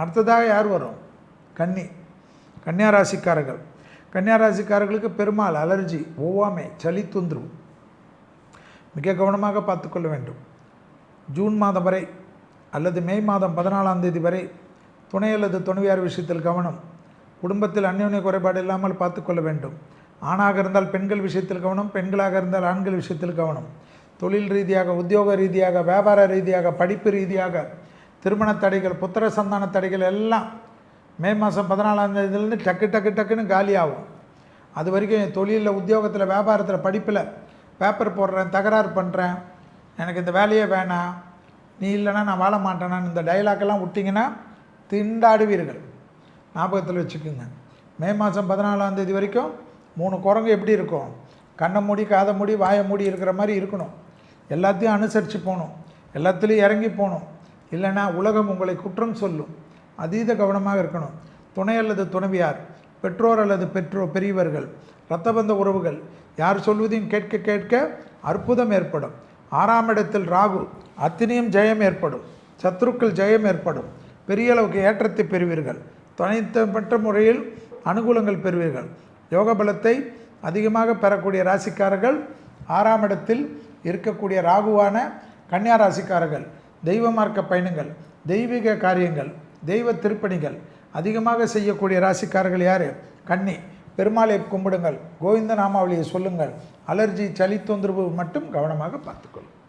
அடுத்ததாக யார் வரும்? கன்னி. கன்னியாராசிக்காரர்கள். கன்னியாராசிக்காரர்களுக்கு பெருமாள் அலர்ஜி, ஒவ்வாமை, சளி தொந்தரவு மிக கவனமாக பார்த்துக்கொள்ள வேண்டும். ஜூன் மாதம் வரை அல்லது மே மாதம் 14ஆம் தேதி வரை துணை அல்லது துணைவியார் விஷயத்தில் கவனம். குடும்பத்தில் அந்யோன்ய குறைபாடு இல்லாமல் பார்த்துக்கொள்ள வேண்டும். ஆணாக இருந்தால் பெண்கள் விஷயத்தில் கவனம், பெண்களாக இருந்தால் ஆண்கள் விஷயத்தில் கவனம். தொழில் ரீதியாக, உத்தியோக ரீதியாக, வியாபார ரீதியாக, படிப்பு ரீதியாக, திருமண தடைகள், புத்திர சந்தான தடைகள் எல்லாம் மே மாதம் 14ஆம் தேதியிலேருந்து டக்குன்னு காலியாகும். அது வரைக்கும் என் தொழிலில், உத்தியோகத்தில், வியாபாரத்தில், படிப்பில் பேப்பர் போடுறேன், தகராறு பண்ணுறேன், எனக்கு இந்த வேலையே வேணாம், நீ இல்லைன்னா நான் வாழ மாட்டேனான்னு இந்த டைலாக்கெல்லாம் விட்டிங்கன்னா திண்டாடுவீர்கள். ஞாபகத்தில் வச்சுக்கோங்க. மே மாதம் 14ஆம் தேதி வரைக்கும் 3 குரங்கு எப்படி இருக்கும்? கண்ணை மூடி, காதை மூடி, வாயை மூடி இருக்கிற மாதிரி இருக்கணும். எல்லாத்தையும் அனுசரித்து போகணும், எல்லாத்துலேயும் இறங்கி போகணும். இல்லைன்னா உலகம் உங்களை குற்றம் சொல்லும். அதீத கவனமாக இருக்கணும். துணை அல்லது துணைவியார், பெற்றோர் அல்லது பெரியவர்கள், இரத்தபந்த உறவுகள் யார் சொல்வதையும் கேட்க கேட்க அற்புதம் ஏற்படும். 6ஆம் இடத்தில் ராகு, அத்தனையும் ஜெயம் ஏற்படும். சத்துருக்கள் ஜெயம் ஏற்படும். பெரிய அளவுக்கு ஏற்றத்தை பெறுவீர்கள். தனித்தப்பட்ட முறையில் அனுகூலங்கள் பெறுவீர்கள். யோக பலத்தை அதிகமாக பெறக்கூடிய ராசிக்காரர்கள் 6ஆம் இடத்தில் இருக்கக்கூடிய ராகுவான கன்னியா ராசிக்காரர்கள். தெய்வ மார்க்க பயணங்கள், தெய்வீக காரியங்கள், தெய்வ திருப்பணிகள் அதிகமாக செய்யக்கூடிய ராசிக்காரர்கள் யார்? கன்னி. பெருமாளை கும்பிடுங்கள், கோவிந்த நாமாவளியை சொல்லுங்கள். அலர்ஜி, சளி தொந்தரவு மட்டும் கவனமாக பார்த்துக்கொள்ளுங்கள்.